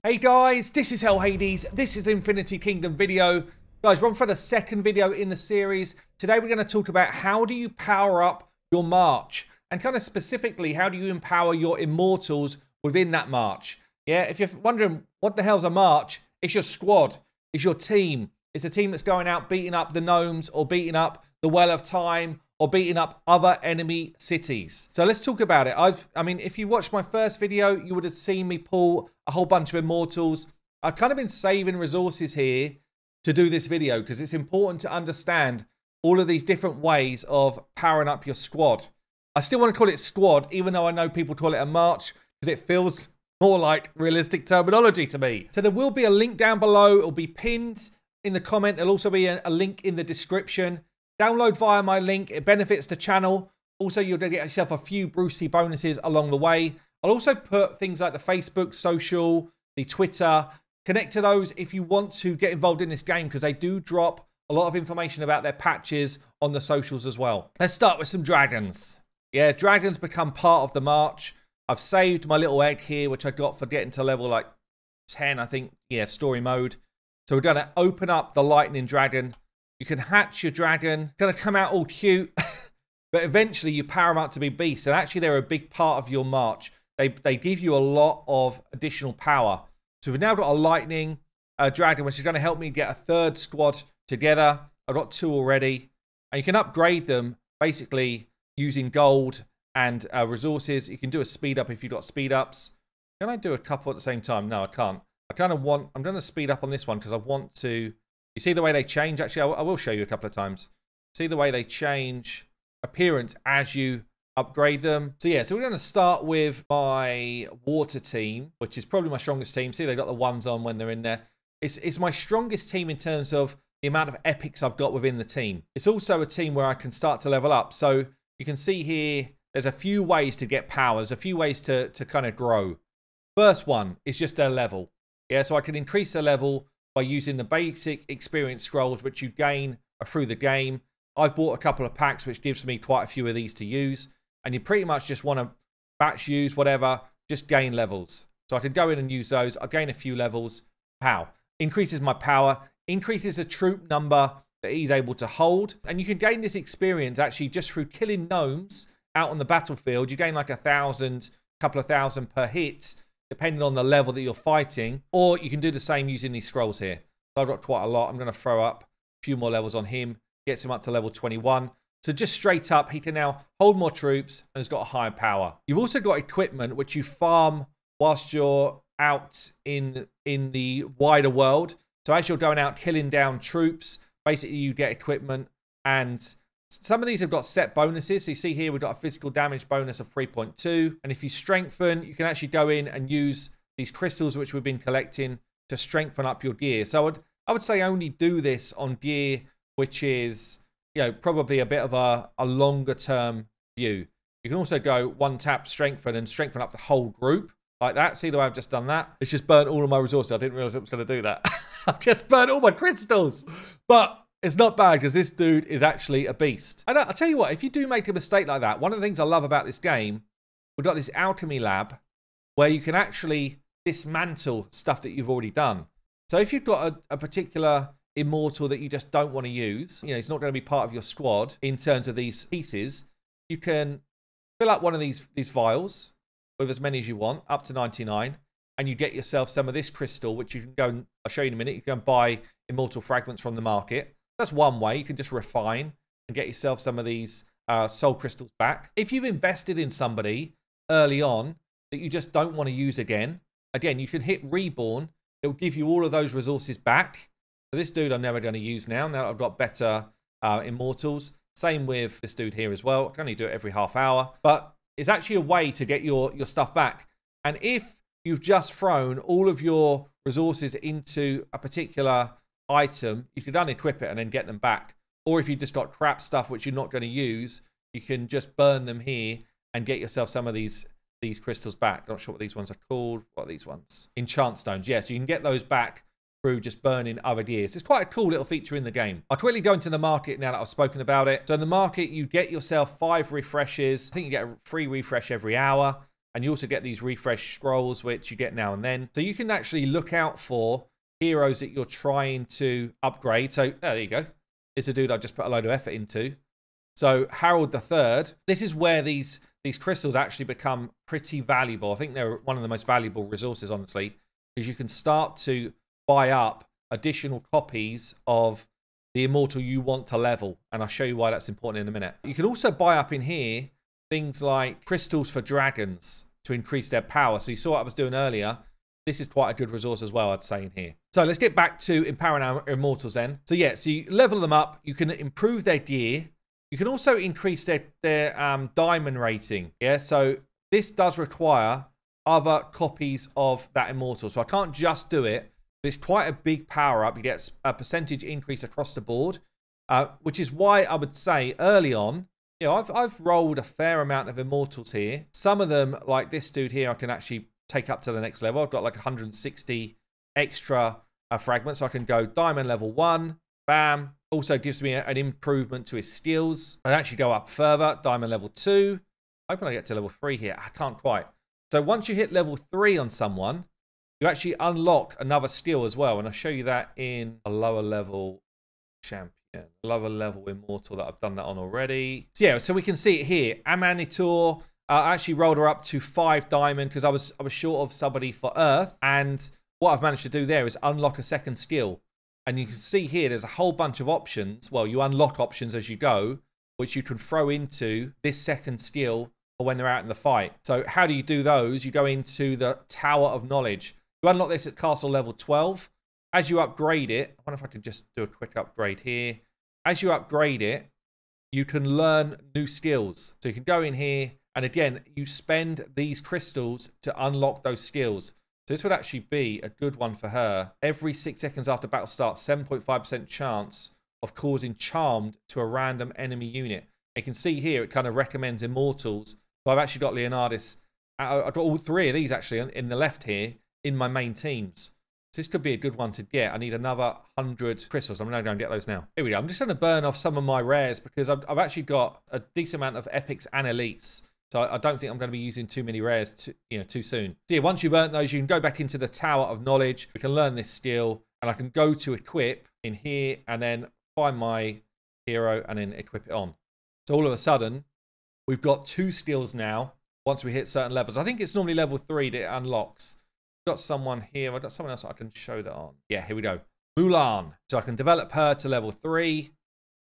Hey guys, this is Hell Hades. This is the Infinity Kingdom video. Guys, we're on for the second video in the series. Today we're going to talk about how do you power up your march, and kind of specifically, how do you empower your immortals within that march? Yeah, if you're wondering what the hell's a march, it's your squad, it's your team. It's a team that's going out beating up the gnomes, or beating up the Well of Time, or beating up other enemy cities. So let's talk about it. I mean, if you watched my first video, you would have seen me pull a whole bunch of immortals. I've kind of been saving resources here to do this video because it's important to understand all of these different ways of powering up your squad. I still want to call it squad, even though I know people call it a march, because it feels more like realistic terminology to me. So there will be a link down below. It'll be pinned in the comment. There'll also be a link in the description. Download via my link. It benefits the channel. Also, you'll get yourself a few Brucey bonuses along the way. I'll also put things like the Facebook, social, the Twitter. Connect to those if you want to get involved in this game, because they do drop a lot of information about their patches on the socials as well. Let's start with some dragons. Yeah, dragons become part of the march. I've saved my little egg here, which I got for getting to level like 10, I think. Yeah, story mode. So we're going to open up the lightning dragon. You can hatch your dragon. It's going to come out all cute. But eventually you power them up to be beasts. And actually they're a big part of your march. They give you a lot of additional power. So we've now got a lightning dragon, which is going to help me get a third squad together. I've got 2 already. And you can upgrade them basically using gold and resources. You can do a speed up if you've got speed ups. Can I do a couple at the same time? No, I can't. I'm going to speed up on this one because I want to. You see the way they change? Actually, I will show you a couple of times. See the way they change appearance as you upgrade them. So yeah, so we're going to start with my water team, which is probably my strongest team. See, they got the ones on when they're in there. It's my strongest team in terms of the amount of epics I've got within the team. It's also a team where I can start to level up. So you can see here, there's a few ways to get powers, a few ways to kind of grow. First one is just their level. Yeah, so I can increase their level by using the basic experience scrolls, which you gain through the game. I've bought a couple of packs, which gives me quite a few of these to use. And you pretty much just want to batch use, whatever, just gain levels. So I can go in and use those. I gain a few levels. Pow. Increases my power. Increases the troop number that he's able to hold. And you can gain this experience actually just through killing gnomes out on the battlefield. You gain like 1,000, couple of thousand per hit, depending on the level that you're fighting. Or you can do the same using these scrolls here. So I've got quite a lot. I'm going to throw up a few more levels on him. Gets him up to level 21. So just straight up, he can now hold more troops and has got a higher power. You've also got equipment, which you farm whilst you're out in the wider world. So as you're going out killing down troops, basically you get equipment. And some of these have got set bonuses. So you see here, we've got a physical damage bonus of 3.2. And if you strengthen, you can actually go in and use these crystals, which we've been collecting, to strengthen up your gear. So I would say only do this on gear, which is, you know, probably a bit of a longer term view. You can also go one tap strengthen and strengthen up the whole group like that. See the way I've just done that? It's just burnt all of my resources. I didn't realize it was going to do that. I've just burnt all my crystals. But it's not bad because this dude is actually a beast. And I'll tell you what, if you do make a mistake like that, one of the things I love about this game, we've got this Alchemy Lab where you can actually dismantle stuff that you've already done. So if you've got a particular immortal that you just don't want to use, you know, it's not going to be part of your squad in terms of these pieces, you can fill up one of these vials with as many as you want, up to 99, and you get yourself some of this crystal, which you can go and, I'll show you in a minute, you can go and buy immortal fragments from the market. That's one way. You can just refine and get yourself some of these soul crystals back. If you've invested in somebody early on that you just don't want to use again, you can hit reborn. It will give you all of those resources back. So this dude I'm never going to use now that I've got better immortals. Same with this dude here as well. I can only do it every half hour. But it's actually a way to get your stuff back. And if you've just thrown all of your resources into a particular item, you could unequip it and then get them back. Or if you've just got crap stuff which you're not going to use, you can just burn them here and get yourself some of these crystals back. Not sure what these ones are called. What are these ones? Enchant stones. Yeah, so you can get those back through just burning other gears. It's quite a cool little feature in the game. I'll quickly go into the market now that I've spoken about it. So in the market, you get yourself 5 refreshes. I think you get a free refresh every hour. And you also get these refresh scrolls, which you get now and then. So you can actually look out for heroes that you're trying to upgrade. So there you go. It's a dude I just put a load of effort into. So Harold III, this is where these crystals actually become pretty valuable. I think they're one of the most valuable resources, honestly, because you can start to buy up additional copies of the immortal you want to level. And I'll show you why that's important in a minute. You can also buy up in here things like crystals for dragons to increase their power. So you saw what I was doing earlier. This is quite a good resource as well, I'd say, in here. So let's get back to empowering our immortals then. So yeah, so you level them up. You can improve their gear. You can also increase their diamond rating. Yeah, so this does require other copies of that immortal. So I can't just do it. It's quite a big power up. You get a percentage increase across the board, which is why I would say early on, you know, I've rolled a fair amount of immortals here. Some of them, like this dude here, I can actually take up to the next level. I've got like 160 extra fragments. So I can go diamond level 1, bam. Also gives me an improvement to his skills. I'd actually go up further, diamond level 2. Hoping I get to level 3 here. I can't quite. So once you hit level 3 on someone, you actually unlock another skill as well. And I'll show you that in a lower level champion. Lower level immortal that I've done that on already. So yeah, so we can see it here. Amanitor, I actually rolled her up to 5 diamond because I was short of somebody for Earth. And what I've managed to do there is unlock a second skill. And you can see here, there's a whole bunch of options. Well, you unlock options as you go, which you can throw into this second skill for when they're out in the fight. So how do you do those? You go into the Tower of Knowledge. You unlock this at castle level 12. As you upgrade it, I wonder if I could just do a quick upgrade here. As you upgrade it, you can learn new skills. So you can go in here, and again, you spend these crystals to unlock those skills. So this would actually be a good one for her. Every 6 seconds after battle starts, 7.5% chance of causing charmed to a random enemy unit. You can see here, it kind of recommends immortals. So I've actually got Leonardis. I've got all 3 of these actually in the left here in my main teams. So this could be a good one to get. I need another 100 crystals. I'm going to go and get those now. Here we go. I'm just going to burn off some of my rares because I've actually got a decent amount of epics and elites. So I don't think I'm going to be using too many rares too soon. So yeah, once you've earned those, you can go back into the Tower of Knowledge. We can learn this skill, and I can go to equip in here and then find my hero and then equip it on. So all of a sudden, we've got 2 skills now once we hit certain levels. I think it's normally level 3 that it unlocks. I've got someone here. I've got someone else I can show that on. Yeah, here we go. Mulan. So I can develop her to level 3.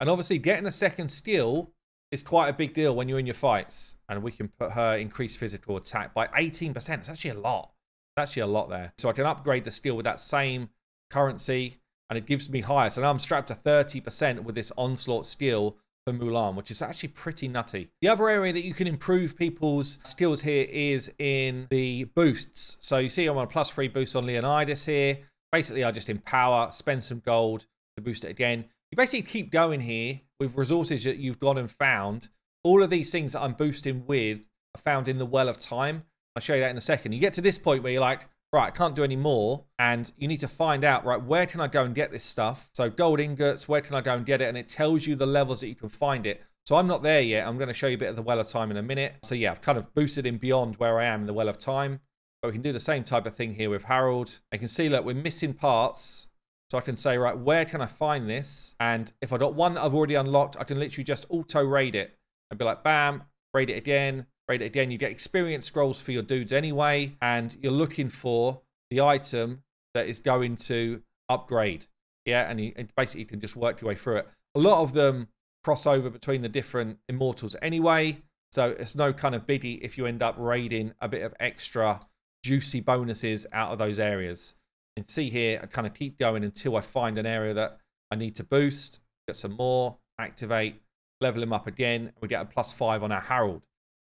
And obviously getting a second skill is quite a big deal when you're in your fights. And we can put her increased physical attack by 18%. It's actually a lot. It's actually a lot there. So I can upgrade the skill with that same currency. And it gives me higher. So now I'm strapped to 30% with this onslaught skill for Mulan, which is actually pretty nutty. The other area that you can improve people's skills here is in the boosts. So you see I'm on a +3 boost on Leonidas here. Basically, I just empower, spend some gold to boost it again. You basically keep going here with resources that you've gone and found. All of these things that I'm boosting with are found in the Well of Time. I'll show you that in a second. You get to this point where you're like, right, I can't do any more. And you need to find out, right, where can I go and get this stuff? So gold ingots, where can I go and get it? And it tells you the levels that you can find it. So I'm not there yet. I'm going to show you a bit of the Well of Time in a minute. So yeah, I've kind of boosted in beyond where I am in the Well of Time. But we can do the same type of thing here with Harold. I can see, look, we're missing parts. So I can say, right, where can I find this? And if I got one that I've already unlocked, I can literally just auto-raid it. I'd be like, bam, raid it again, raid it again. You get experience scrolls for your dudes anyway. And you're looking for the item that is going to upgrade. Yeah, and you basically can just work your way through it. A lot of them cross over between the different immortals anyway. So it's no kind of biggie if you end up raiding a bit of extra juicy bonuses out of those areas. And see here, I kind of keep going until I find an area that I need to boost. Get some more, activate, level him up again. And we get a +5 on our Harold.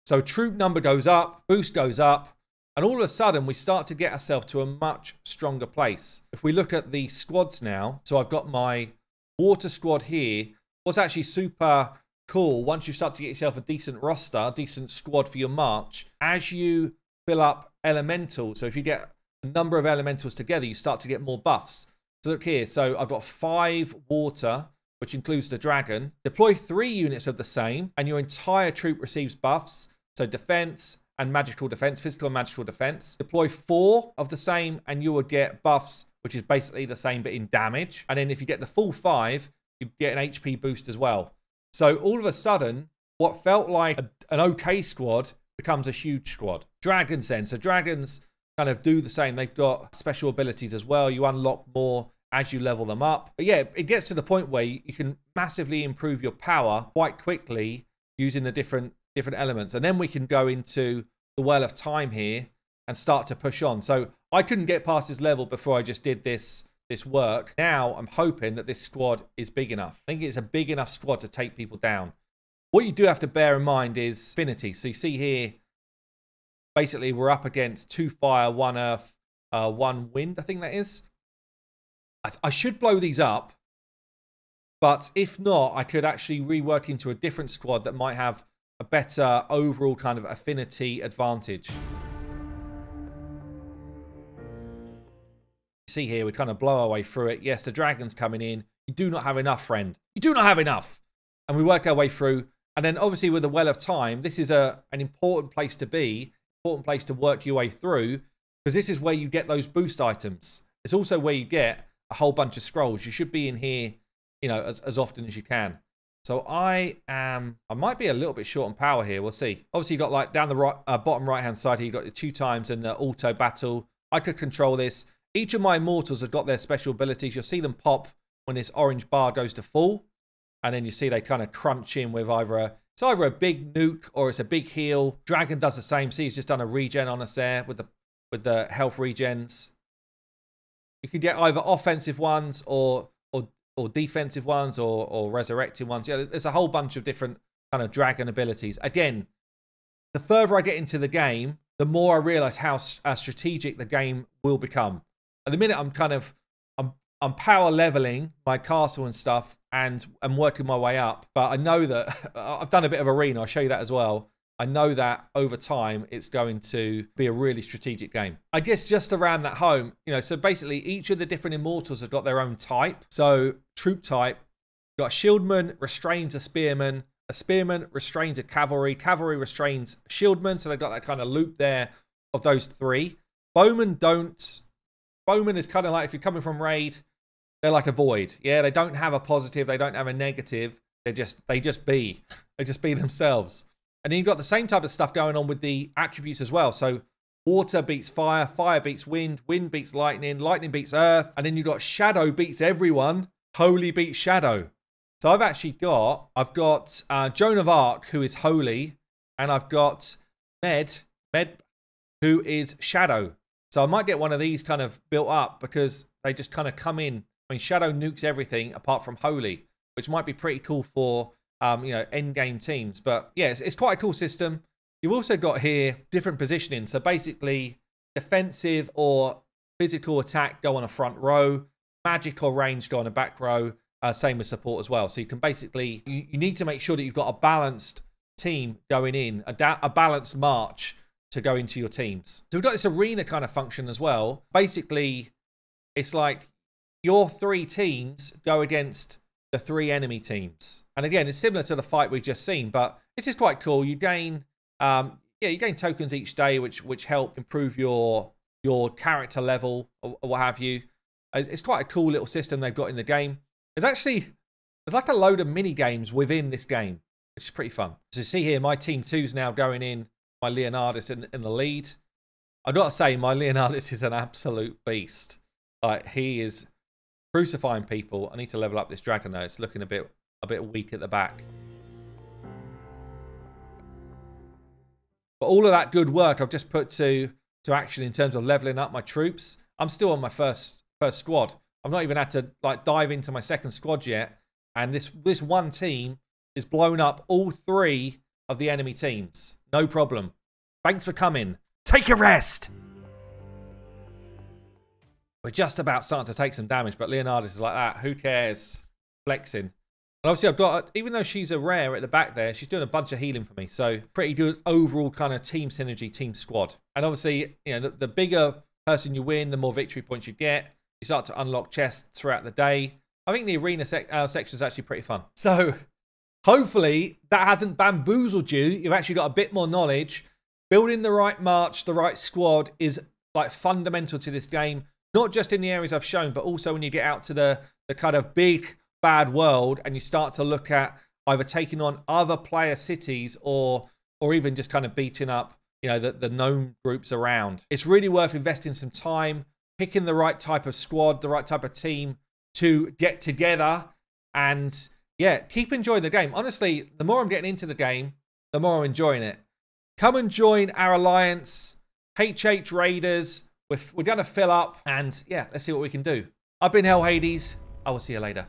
So troop number goes up, boost goes up. And all of a sudden, we start to get ourselves to a much stronger place. If we look at the squads now, so I've got my water squad here. What's actually super cool, once you start to get yourself a decent roster, decent squad for your march, as you fill up elementals, so if you get a number of elementals together, you start to get more buffs. So look here, so I've got 5 water, which includes the dragon. Deploy 3 units of the same, and your entire troop receives buffs. So defense, and magical defense, physical and magical defense. Deploy 4 of the same and you would get buffs, which is basically the same but in damage. And then if you get the full 5, you get an HP boost as well. So all of a sudden, what felt like an okay squad becomes a huge squad. Dragons then. So dragons kind of do the same. They've got special abilities as well. You unlock more as you level them up. But yeah, it gets to the point where you can massively improve your power quite quickly using the different elements. And then we can go into the Well of Time here and start to push on. So I couldn't get past this level before I just did this work. Now I'm hoping that this squad is big enough. I think it's a big enough squad to take people down. What you do have to bear in mind is affinity. So you see here, basically we're up against 2 fire, 1 earth, 1 wind, I think that is. I should blow these up, but if not, I could actually rework into a different squad that might have a better overall kind of affinity advantage. You see here, we kind of blow our way through it. Yes, the dragon's coming in. You do not have enough, friend. You do not have enough. And we work our way through. And then obviously with the Well of Time, this is an important place to be, important place to work your way through, because this is where you get those boost items. It's also where you get a whole bunch of scrolls. You should be in here, you know, as often as you can. So I might be a little bit short on power here. We'll see. Obviously, you've got like down the right, bottom right-hand side here, you've got the 2 times and the auto battle. I could control this. Each of my immortals have got their special abilities. You'll see them pop when this orange bar goes to full. And then you see they kind of crunch in with it's either a big nuke or it's a big heal. Dragon does the same. See, he's just done a regen on us there with the health regens. You could get either offensive ones or defensive ones or resurrecting ones. Yeah, there's a whole bunch of different kind of dragon abilities. Again, the further I get into the game, the more I realize how strategic the game will become. At the minute, I'm power leveling my castle and stuff, and I'm working my way up. But I know that I've done a bit of arena. I'll show you that as well. I know that over time, it's going to be a really strategic game. I guess just around that home, you know, so basically each of the different immortals have got their own type. So troop type, you've got a shieldman restrains a spearman restrains a cavalry restrains a shieldman. So they've got that kind of loop there of those 3. Bowmen is kind of like, if you're coming from raid, they're like a void. Yeah, they don't have a positive, they don't have a negative. They just be themselves. And then you've got the same type of stuff going on with the attributes as well. So water beats fire, fire beats wind, wind beats lightning, lightning beats earth. And then you've got shadow beats everyone, holy beats shadow. So I've got Joan of Arc, who is holy, and I've got Med, who is shadow. So I might get one of these kind of built up because they just kind of come in. I mean, shadow nukes everything apart from holy, which might be pretty cool for you know, end game teams. But yeah, it's quite a cool system. You've also got here different positioning. So basically defensive or physical attack go on a front row, magic or range go on a back row, same with support as well. So you can basically, you need to make sure that you've got a balanced team going in, a balanced march to go into your teams. So we've got this arena kind of function as well. Basically, it's like your 3 teams go against the 3 enemy teams. And again, it's similar to the fight we've just seen, but this is quite cool. You gain, you gain tokens each day, which help improve your character level or what have you. It's quite a cool little system they've got in the game. There's like a load of mini games within this game, which is pretty fun. So you see here, my team 2's now going in. My Leonardus in the lead. I've got to say, my Leonardus is an absolute beast. Like, he is crucifying people. I need to level up this dragon though. It's looking a bit weak at the back. But all of that good work I've just put to action in terms of leveling up my troops. I'm still on my first squad. I've not even had to like dive into my second squad yet. And this one team is blown up all 3 of the enemy teams. No problem. Thanks for coming. Take a rest. We're just about starting to take some damage, but Leonardus is like that. Who cares? Flexing. And obviously I've got, even though she's a rare at the back there, she's doing a bunch of healing for me. So pretty good overall kind of team synergy, team squad. And obviously, you know, the bigger person you win, the more victory points you get. You start to unlock chests throughout the day. I think the arena section is actually pretty fun. So hopefully that hasn't bamboozled you. You've actually got a bit more knowledge. building the right march, the right squad is like fundamental to this game, not just in the areas I've shown, but also when you get out to the kind of big bad world and you start to look at either taking on other player cities or even just kind of beating up, you know, the known groups around. It's really worth investing some time, picking the right type of squad, the right type of team to get together, and yeah, keep enjoying the game. Honestly, the more I'm getting into the game, the more I'm enjoying it. Come and join our alliance, HH Raiders. We're going to fill up, and yeah, let's see what we can do. I've been Hell Hades. I will see you later.